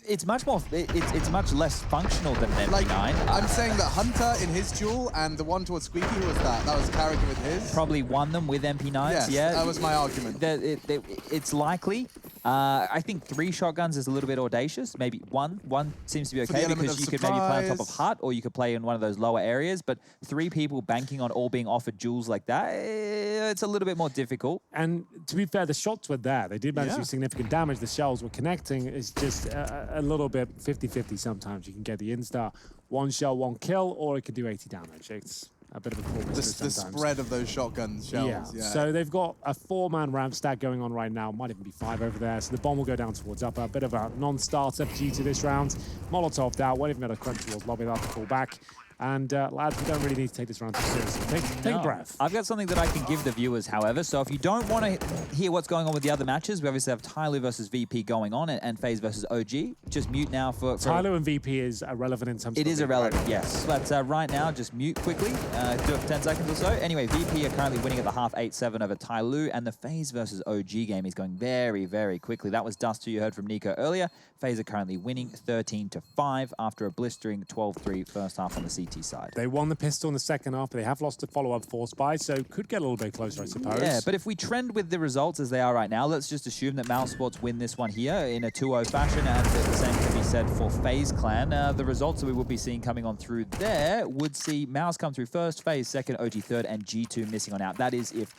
It's much more. It's much less functional than an MP9. Like, I'm saying that Hunter in his duel and the one towards Squeaky, who was that? That was Carrigan with his? Probably won them with MP9s. Yes, yeah, that was my argument. It's likely. I think 3 shotguns is a little bit audacious. Maybe one seems to be okay because you could maybe play on top of hut or you could play in one of those lower areas. But 3 people banking on all being offered duels like that, it's a little bit more difficult. And to be fair, the shots were there. They did manage to do significant damage. The shells were connecting. It's just a little bit 50-50 sometimes. You can get the insta 1 shell, 1 kill, or it could do 80 damage. It's a bit of a cool the spread of those shotgun shells. Yeah. So they've got a 4-man ramp stack going on right now. Might even be 5 over there. So the bomb will go down towards upper. A bit of a non-starter due to this round. Molotov out. Won't even be able to crunch towards lobby. They'll have to fall back. And lads, we don't really need to take this round too seriously. Take a breath. I've got something that I can give the viewers, however. So if you don't want to hear what's going on with the other matches, we obviously have Tyloo versus VP going on and FaZe versus OG. Just mute now for... Tyloo and VP is irrelevant in terms of... It is irrelevant, yes. But right now, just mute quickly. Do it for 10 seconds or so. Anyway, VP are currently winning at the half 8-7 over Tyloo, and the FaZe versus OG game is going very, very quickly. That was Dust, who you heard from Nico earlier. FaZe are currently winning 13-5 after a blistering 12-3 first half on the CT GT side. They won the pistol in the second half, but they have lost the follow-up force buy, so could get a little bit closer, I suppose. Yeah, but if we trend with the results as they are right now, let's just assume that mousesports win this one here in a 2-0 fashion, and the same can be said for FaZe Clan. The results that we will be seeing coming on through there would see Mouse come through first, FaZe second, OG third, and G2 missing on out. That is if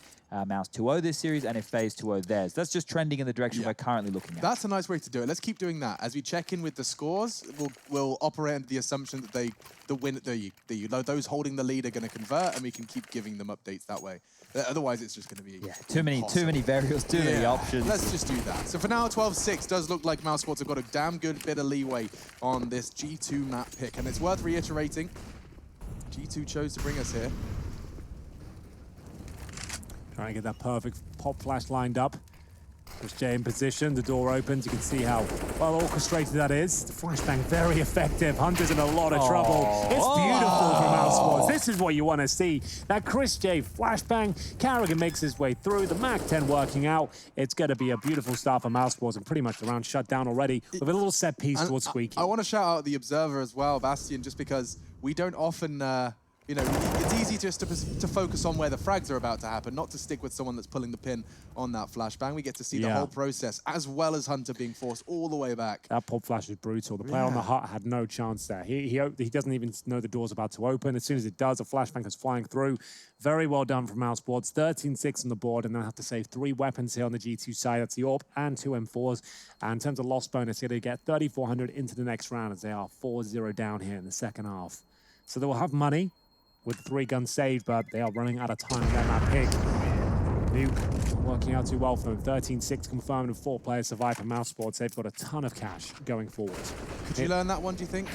Mouse 2-0 this series, and if FaZe 2-0 theirs. That's just trending in the direction we're currently looking at. That's a nice way to do it. Let's keep doing that. As we check in with the scores, we'll operate under the assumption that those holding the lead are going to convert, and we can keep giving them updates that way. Otherwise, it's just going to be too many variables, too many options. Let's just do that. So for now, 12-6 does look like mousesports have got a damn good bit of leeway on this G2 map pick, and it's worth reiterating. G2 chose to bring us here. Trying to get that perfect pop flash lined up. Chris J in position, the door opens. You can see how well orchestrated that is. The flashbang very effective. Hunter's in a lot of trouble. It's beautiful from mousesports. This is what you want to see. That Chris J flashbang. Carrigan makes his way through. The Mac 10 working out. It's going to be a beautiful start for mousesports, and pretty much the round shut down already with a little set piece towards Squeaky. I want to shout out the Observer as well, Bastian, just because we don't often... you know, it's easy just to focus on where the frags are about to happen, not to stick with someone that's pulling the pin on that flashbang. We get to see the whole process, as well as Hunter being forced all the way back. That pop flash is brutal. The player on the hut had no chance there. He doesn't even know the door's about to open. As soon as it does, a flashbang goes flying through. Very well done from mousesports. 13-6 on the board, and then I have to save 3 weapons here on the G2 side. That's the AWP and 2 M4s. And in terms of loss bonus, they're going to get 3,400 into the next round, as they are 4-0 down here in the second half. So they will have money with 3 guns saved, but they are running out of time on that map pick. Nuke working out too well for them. 13-6 confirmed and 4 players survive for mousesports. They've got a ton of cash going forward. Could you learn that one, do you think?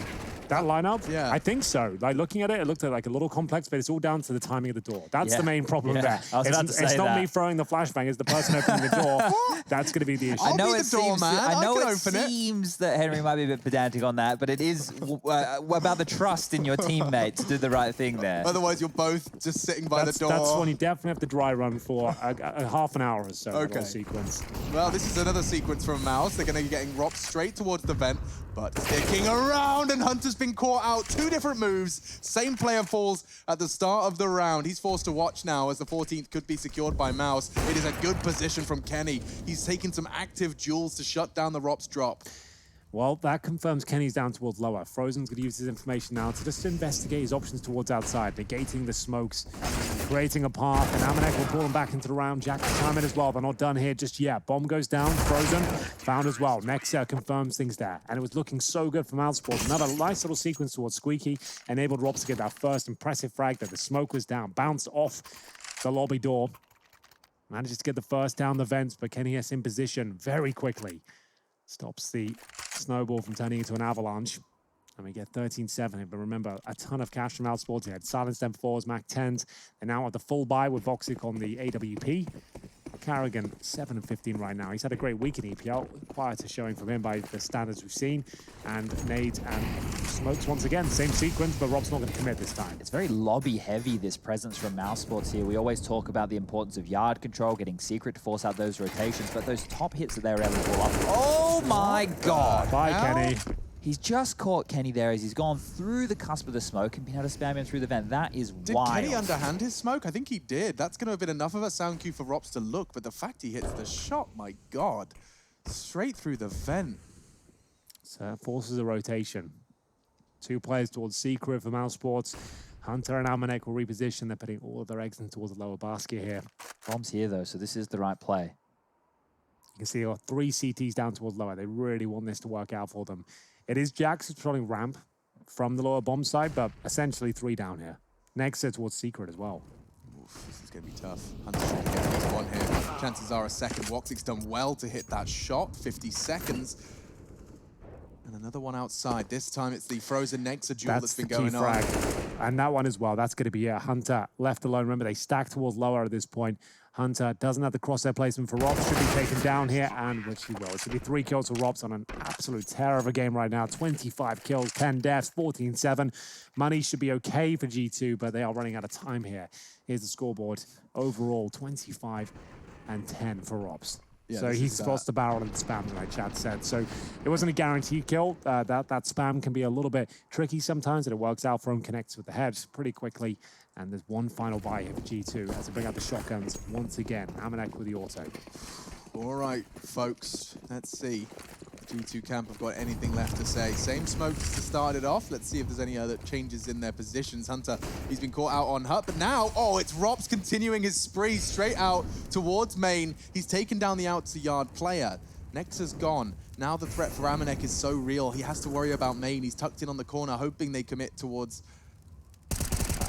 That lineup? Yeah. I think so. Like, looking at it, it looked like a little complex, but it's all down to the timing of the door. That's the main problem there. It's not me throwing the flashbang, it's the person opening the door. That's going to be the issue. I know it seems that Henry might be a bit pedantic on that, but it is about the trust in your teammate to do the right thing there. Otherwise, you're both just sitting by the door. That's one you definitely have to dry run for a half an hour or so. Okay. Sequence. Well, this is another sequence from Mouse. They're going to be getting robbed straight towards the vent, but sticking around, and Hunter's been caught out. 2 different moves. Same player falls at the start of the round. He's forced to watch now as the 14th could be secured by Mouse. It is a good position from Kenny. He's taken some active duels to shut down the Rops drop. Well, that confirms Kenny's down towards lower. Frozen's going to use his information now to just investigate his options towards outside, negating the smokes, creating a path, and Amanek will pull him back into the round. Jack will chime in as well. They're not done here just yet. Bomb goes down. Frozen found as well. Nexa confirms things there. And it was looking so good for mousesports. Another nice little sequence towards Squeaky enabled Robs to get that first impressive frag that the smoke was down. Bounced off the lobby door. Manages to get the first down the vents, but Kenny is in position very quickly. Stops the snowball from turning into an avalanche. And we get 13-7. But remember, a ton of cash from mousesports. He had silenced M4s, Mac 10s. And now at the full buy with Voxic on the AWP. Carrigan, 7-15 right now. He's had a great week in EPL. Quieter showing from him by the standards we've seen. And nades and smokes once again. Same sequence, but Rob's not going to commit this time. It's very lobby heavy, this presence from mousesports here. We always talk about the importance of yard control, getting secret to force out those rotations, but those top hits that they're able to pull off. Oh my God! Bye, Kenny. He's just caught Kenny there as he's gone through the cusp of the smoke and been able to spam him through the vent. That is wild. Did Kenny underhand his smoke? I think he did. That's going to have been enough of a sound cue for Rops to look, but the fact he hits the shot, my God. Straight through the vent. So forces a rotation. 2 players towards Secret for mousesports. Hunter and Amanek will reposition. They're putting all of their eggs in towards the lower basket here. Bomb's here, though, so this is the right play. You can see 3 CTs down towards lower. They really want this to work out for them. It is Jax controlling ramp from the lower bomb side, but essentially 3 down here. Next towards Secret as well. Oof, this is going to be tough. Hunter's trying to get at least 1 here. Chances are a second. Woxic's done well to hit that shot. 50 seconds. And another one outside. This time it's the Frozen Nexa duel that's been going on. And that one as well. That's going to be Hunter left alone. Remember, they stack towards lower at this point. Hunter doesn't have the crosshair placement for Robs. Should be taken down here, and which he will. It should be 3 kills for Robs on an absolute terror of a game right now. 25 kills, 10 deaths, 14-7. Money should be okay for G2, but they are running out of time here. Here's the scoreboard. Overall, 25 and 10 for Robs. Yeah, so he spots the barrel and spams, like Chad said. So it wasn't a guaranteed kill. That spam can be a little bit tricky sometimes, and it works out for him, connects with the head pretty quickly. And there's one final buy here for G2 as they bring out the shotguns once again. Amanek with the auto. All right, folks, let's see. G2 camp have got anything left to say. Same smokes to start it off. Let's see if there's any other changes in their positions. Hunter, he's been caught out on Hut, but now, oh, it's Rops continuing his spree straight out towards main. He's taken down the out-to-yard player. Nexus gone. Now the threat for Amanek is so real. He has to worry about main. He's tucked in on the corner, hoping they commit towards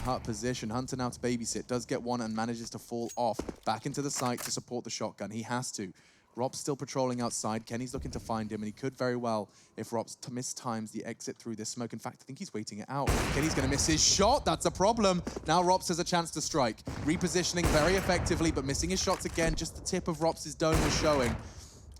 Hut position. Hunter now to babysit, does get one and manages to fall off back into the site to support the shotgun. He has to. Rob's still patrolling outside. Kenny's looking to find him, and he could very well, if Rob's mistimes the exit through this smoke. In fact, I think he's waiting it out. Kenny's going to miss his shot. That's a problem. Now Robs has a chance to strike. Repositioning very effectively, but missing his shots again. Just the tip of Robs' dome was showing.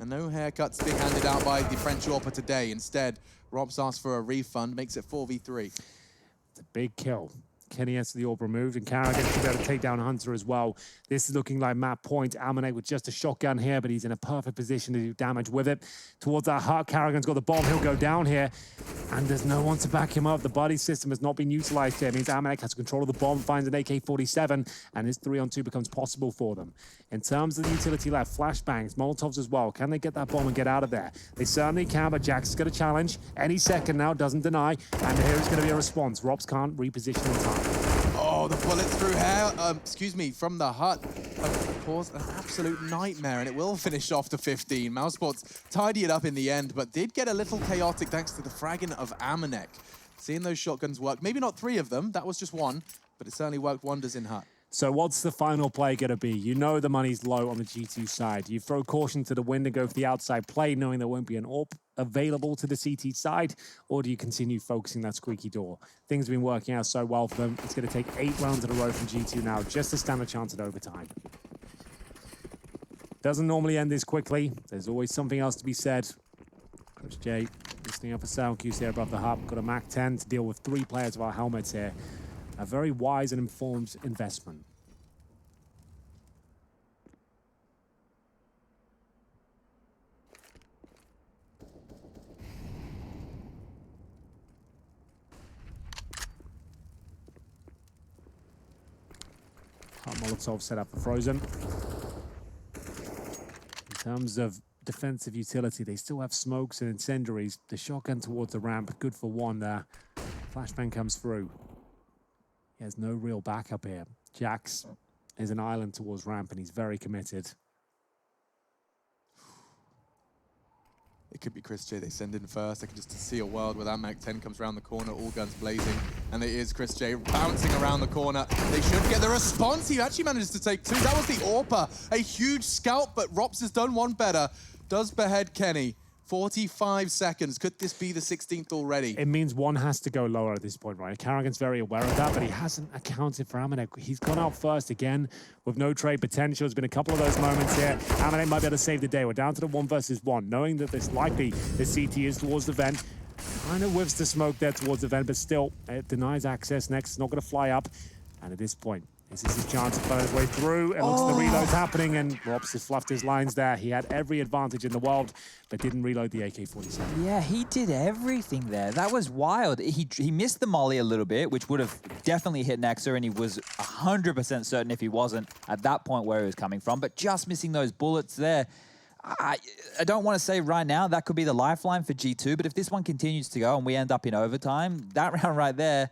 And no haircuts being handed out by the French AWPer today. Instead, Robs asks for a refund, makes it 4v3. It's a big kill. Kenny has the AWP removed, and Carrigan should be able to take down Hunter as well. This is looking like map point. Amanek with just a shotgun here, but he's in a perfect position to do damage with it. Towards that Hut, Carrigan's got the bomb. He'll go down here, and there's no one to back him up. The buddy system has not been utilized here. It means Amanek has control of the bomb, finds an AK-47, and his 3-on-2 becomes possible for them. In terms of the utility left, flashbangs, Molotovs as well. Can they get that bomb and get out of there? They certainly can, but Jax is going to challenge. Any second now, doesn't deny, and here is going to be a response. Robs can't reposition in time. Oh, the bullet through hair, from the Hut. Caused an absolute nightmare, and it will finish off to 15. mousesports tidy it up in the end, but did get a little chaotic thanks to the fragging of Amanek. Seeing those shotguns work, maybe not 3 of them, that was just 1, but it certainly worked wonders in Hut. So what's the final play going to be? You know the money's low on the G2 side. You throw caution to the wind and go for the outside play, knowing there won't be an AWP available to the CT side, or do you continue focusing that squeaky door? Things have been working out so well for them. It's going to take 8 rounds in a row from G2 now just to stand a chance at overtime. Doesn't normally end this quickly. There's always something else to be said. Chris J listening up a sound cues here above the hub. Got a Mac 10 to deal with 3 players of our helmets here. A very wise and informed investment. Molotov set up for Frozen. In terms of defensive utility, they still have smokes and incendiaries. The shotgun towards the ramp, good for 1 there. Flashbang comes through. He has no real backup here. Jax is an island towards ramp, and he's very committed. It could be Chris J. They send in first. I can just see a world where that Mac 10 comes around the corner, all guns blazing, and it is Chris J bouncing around the corner. They should get the response. He actually manages to take 2. That was the AWPer. A huge scalp, but Rops has done 1 better. Does behead Kenny. 45 seconds. Could this be the 16th already? It means 1 has to go lower at this point, right? Carrigan's very aware of that, but he hasn't accounted for Amanek. He's gone out first again with no trade potential. There's been a couple of those moments here. Amanek might be able to save the day. We're down to the 1 versus 1, knowing that this likely the CT is towards the vent. Kind of whiffs the smoke there towards the vent, but still, it denies access. Next, not going to fly up. And at this point, this is his chance to find his way through. It looks like the reload's happening, and Robs has fluffed his lines there. He had every advantage in the world, but didn't reload the AK-47. Yeah, he did everything there. That was wild. He missed the molly a little bit, which would have definitely hit Nexa, and he was 100% certain if he wasn't at that point where he was coming from, but just missing those bullets there. I don't want to say right now that could be the lifeline for G2, but if this one continues to go and we end up in overtime, that round right there,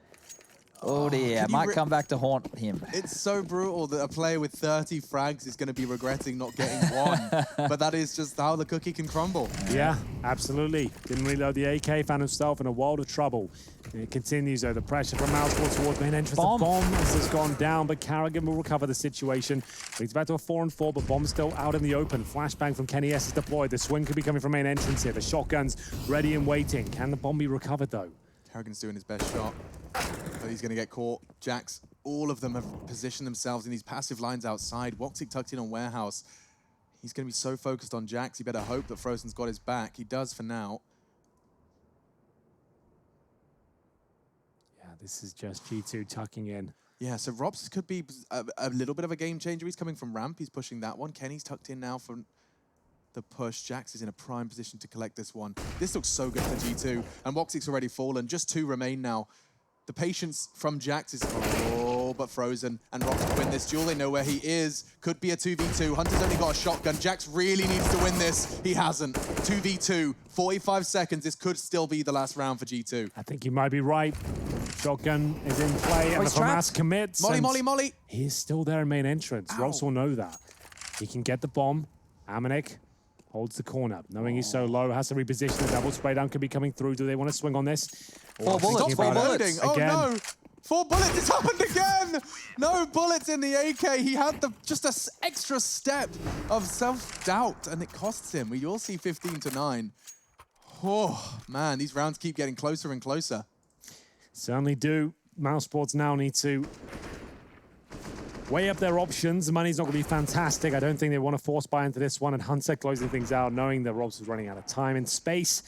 oh dear, might come back to haunt him. It's so brutal that a player with 30 frags is going to be regretting not getting 1. But that is just how the cookie can crumble. Yeah, absolutely. Didn't reload the AK, found himself in a world of trouble. And it continues though, the pressure from mousesports towards main entrance. The bomb has gone down, but Carrigan will recover the situation. Leads back to a 4-on-4, but bomb's still out in the open. Flashbang from Kenny S is deployed. The swing could be coming from main entrance here. The shotgun's ready and waiting. Can the bomb be recovered though? Carrigan's doing his best shot, but he's going to get caught. Jax, all of them have positioned themselves in these passive lines outside. Woxic tucked in on Warehouse. He's going to be so focused on Jax, he better hope that Frozen's got his back. He does for now. Yeah, this is just G2 tucking in. Yeah, so Robs could be a little bit of a game changer. He's coming from ramp, he's pushing that one. Kenny's tucked in now from the push. Jax is in a prime position to collect this one. This looks so good for G2, and Woxic's already fallen. Just 2 remain now. The patience from Jax is but frozen, and Rox win this duel. They know where he is. Could be a 2v2. Hunter's only got a shotgun. Jax really needs to win this. He hasn't. 2v2, 45 seconds. This could still be the last round for G2. I think you might be right. Shotgun is in play, and the FAMAS commits. Molly. He is still there in main entrance. Rox will know that. He can get the bomb. Amanek holds the corner, knowing he's so low, has to reposition. The double spray down could be coming through. Do they want to swing on this? 4 bullets, 4 bullets. Oh no! 4 bullets, it's happened again! No bullets in the AK. He had just an extra step of self-doubt, and it costs him. We all see 15-9. Oh, man, these rounds keep getting closer and closer. Certainly do. mousesports now need to weigh up their options. The money's not going to be fantastic. I don't think they want to force buy into this one, and Hunter closing things out, knowing that Robs is running out of time and space.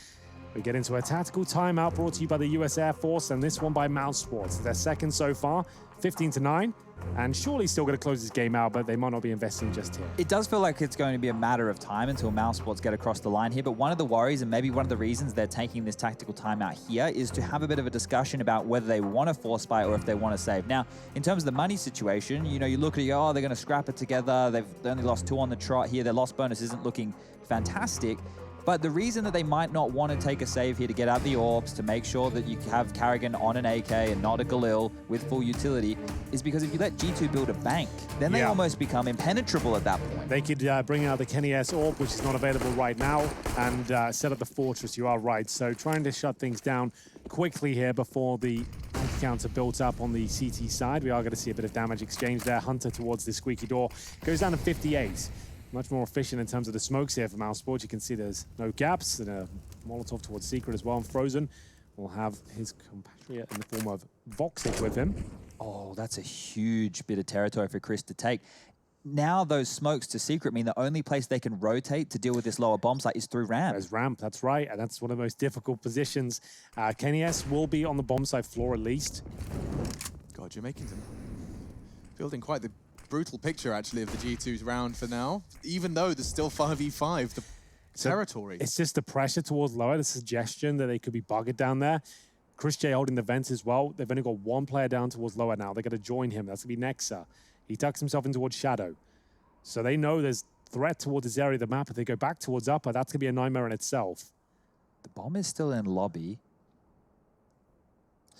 We get into a tactical timeout brought to you by the US Air Force, and this one by mousesports. Their second so far, 15-9, and surely still going to close this game out, but they might not be investing just here. It does feel like it's going to be a matter of time until mousesports get across the line here, but one of the worries, and maybe one of the reasons they're taking this tactical timeout here, is to have a bit of a discussion about whether they want to force buy or if they want to save. Now, in terms of the money situation, you know, you look at it, oh, they're going to scrap it together. They've only lost 2 on the trot here. Their loss bonus isn't looking fantastic. But the reason that they might not want to take a save here to get out the orbs, to make sure that you have Karrigan on an AK and not a Galil with full utility, is because if you let G2 build a bank, then they almost become impenetrable at that point. They could bring out the Kenny S orb, which is not available right now, and set up the fortress. You are right. So trying to shut things down quickly here before the counter built up on the CT side. We are going to see a bit of damage exchange there. Hunter towards the squeaky door. Goes down to 58. Much more efficient in terms of the smokes here for mousesports. You can see there's no gaps, and a Molotov towards Secret as well. And Frozen will have his compatriot in the form of Voxic with him. Oh, that's a huge bit of territory for Chris to take. Now those smokes to Secret mean the only place they can rotate to deal with this lower bomb site is through ramp. There's ramp, that's right, and that's one of the most difficult positions. Kenny S will be on the bomb site floor at least. God, you're making them building quite the brutal picture, actually, of the G2's round for now, even though there's still 5v5, the territory. It's just the pressure towards lower, the suggestion that they could be buggered down there. Chris J holding the vent as well. They've only got 1 player down towards lower now. They're going to join him. That's going to be Nexa. He tucks himself in towards Shadow. So they know there's threat towards this area of the map. If they go back towards upper, that's going to be a nightmare in itself. The bomb is still in lobby.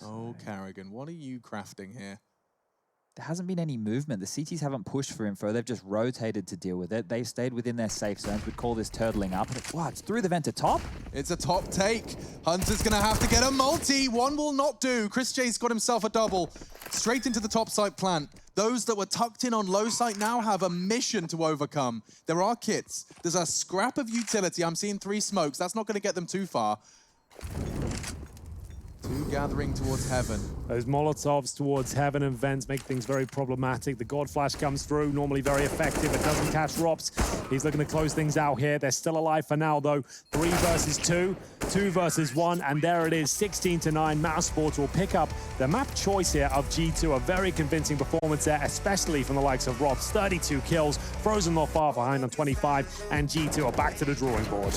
Oh, Karrigan, what are you crafting here? There hasn't been any movement. The CTs haven't pushed for info. They've just rotated to deal with it. They've stayed within their safe zones. We'd call this turtling up. Wow, it's through the vent to top? It's a top take. Hunter's going to have to get a multi. One will not do. Chris J's got himself a double. Straight into the top site plant. Those that were tucked in on low site now have a mission to overcome. There are kits. There's a scrap of utility. I'm seeing 3 smokes. That's not going to get them too far. 2 gathering towards heaven. Those Molotovs towards heaven and vents make things very problematic. The God Flash comes through, normally very effective. It doesn't catch Rops. He's looking to close things out here. They're still alive for now, though. 3 versus 2, 2 versus 1, and there it is, 16-9. mousesports will pick up the map choice here of G2. A very convincing performance there, especially from the likes of Rops. 32 kills, Frozen not far behind on 25, and G2 are back to the drawing board.